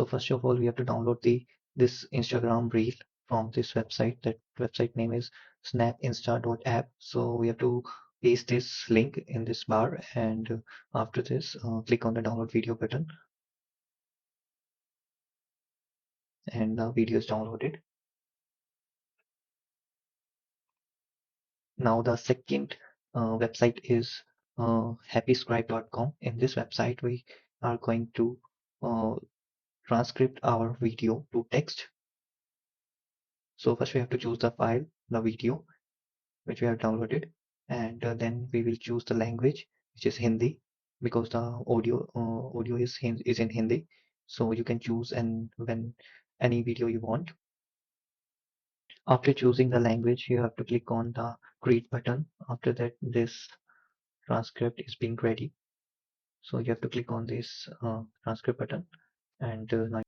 first of all, we have to download this Instagram reel from this website. That website name is snapinsta.app. So we have to paste this link in this bar, and after this, click on the download video button, and the video is downloaded. Now the second website is happyscribe.com. In this website, we are going to uh, transcript our video to text. So first we have to choose the file, the video, which we have downloaded, and then we will choose the language, which is Hindi, because the audio is in Hindi. So you can choose and when any video you want. After choosing the language, you have to click on the create button. After that, this transcript is being ready. So you have to click on this transcript button, and now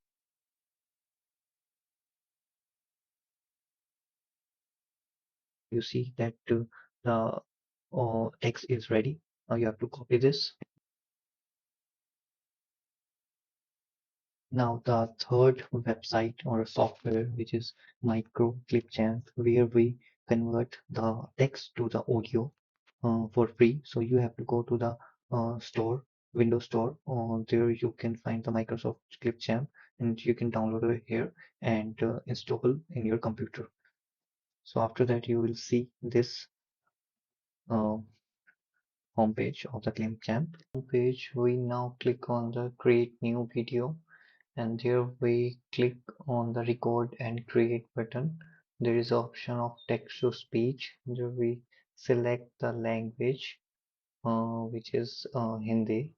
you see that the text is ready. Now you have to copy this. Now the third website or software, which is Micro Clipchamp, where we convert the text to the audio for free. So you have to go to the store, Windows Store. There you can find the Microsoft Clipchamp, and you can download it here and install in your computer. So after that, you will see this uh, homepage of the Clipchamp. Homepage, we now click on the create new video, and here we click on the record and create button. There is option of text to speech. There we select the language, which is Hindi,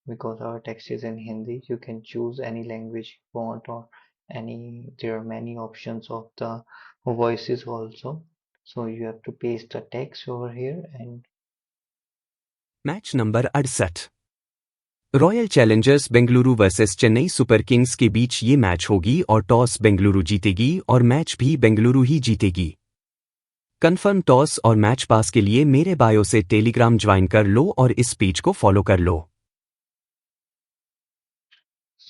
because our text is in Hindi. You can choose any language you want, or there are many options of the voices also. So you have to paste the text over here. And match number 68 royal Challengers Bengaluru versus Chennai super Kings के बीच ये match होगी और toss Bengaluru जीतेगी और match भी बेंगलुरु ही जीतेगी। Confirm toss और match pass के लिए मेरे बायो से टेलीग्राम ज्वाइन कर लो और इस पेज को फॉलो कर लो।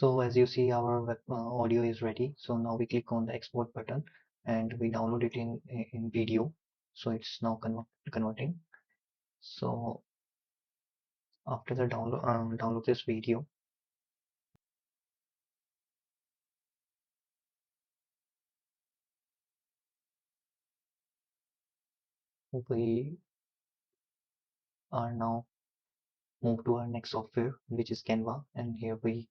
so as you see, our audio is ready. So now we click on the export button, and we download it in video. So it's now converting. So after the download this video, we are now move to our next software, which is Canva, and here we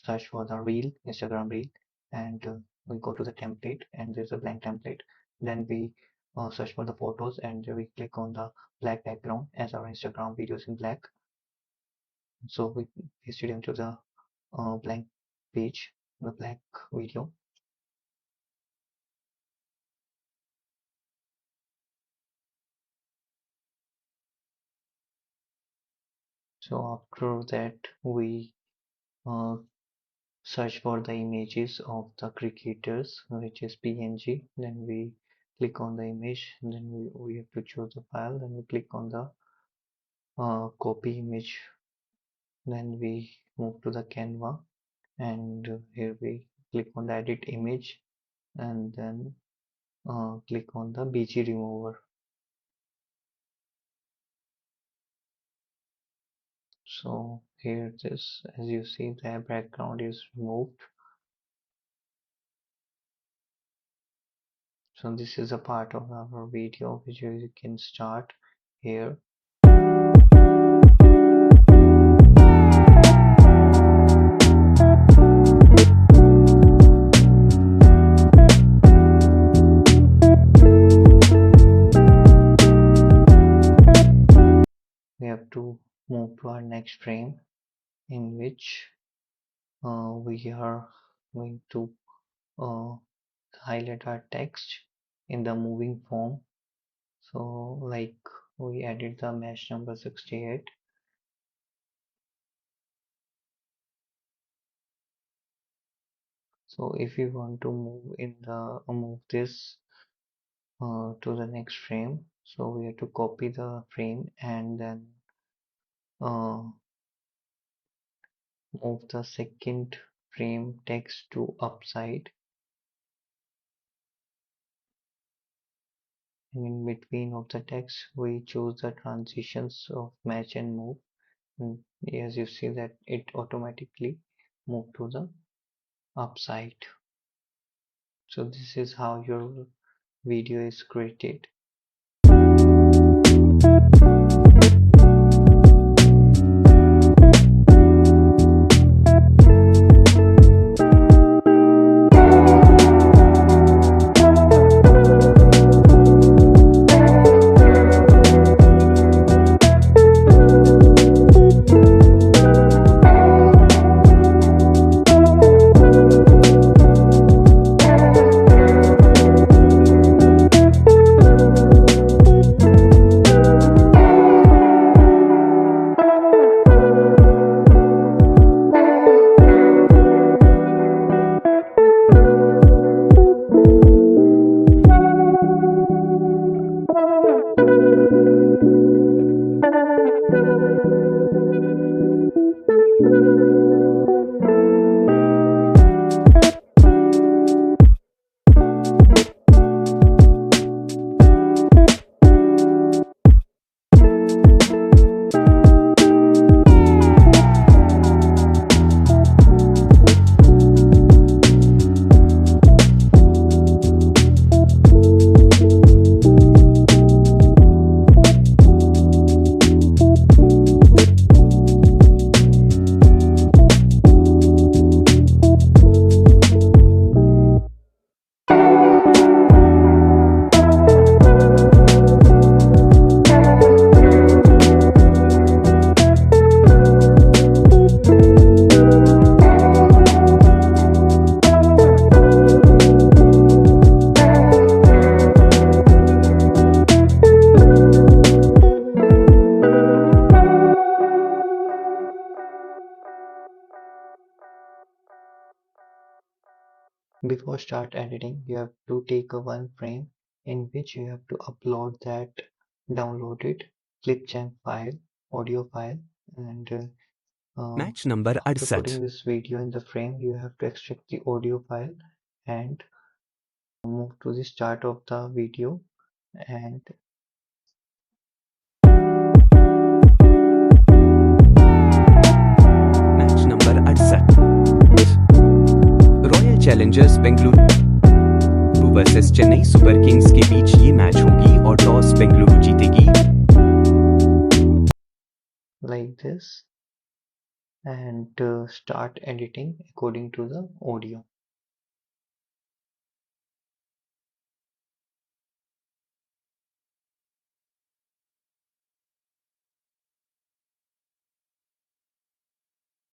search for the reel, Instagram reel, and we go to the template, and there's a blank template. Then we search for the photos, and we click on the black background, as our Instagram video is in black. So we paste it into the blank page, the black video. So after that, we search for the images of the cricketers, which is PNG. Then we click on the image, then we have to choose the file, then we click on the copy image, then we move to the Canva, and here we click on the edit image, and then click on the BG remover. So here this, as you see, the background is removed. So this is a part of our video which you can start here. We have to move to our next frame, in which we are going to highlight our text in the moving form. So like we added the mesh number 68. So if you want to move this to the next frame, so we have to copy the frame and then move the second frame text to upside, and in between of the text we choose the transitions of match and move, and as you see that it automatically move to the upside. So this is how your video is created. Before start editing, you have to take a one frame in which you have to upload that downloaded clipchamp file, audio file, and match number after 68 putting this video in the frame, you have to extract the audio file and move to the start of the video, and match number 68 royal Challengers Bengaluru versus Chennai super Kings के बीच ये match होगी और toss Bengaluru जीतेगी like this, and start editing according to the audio.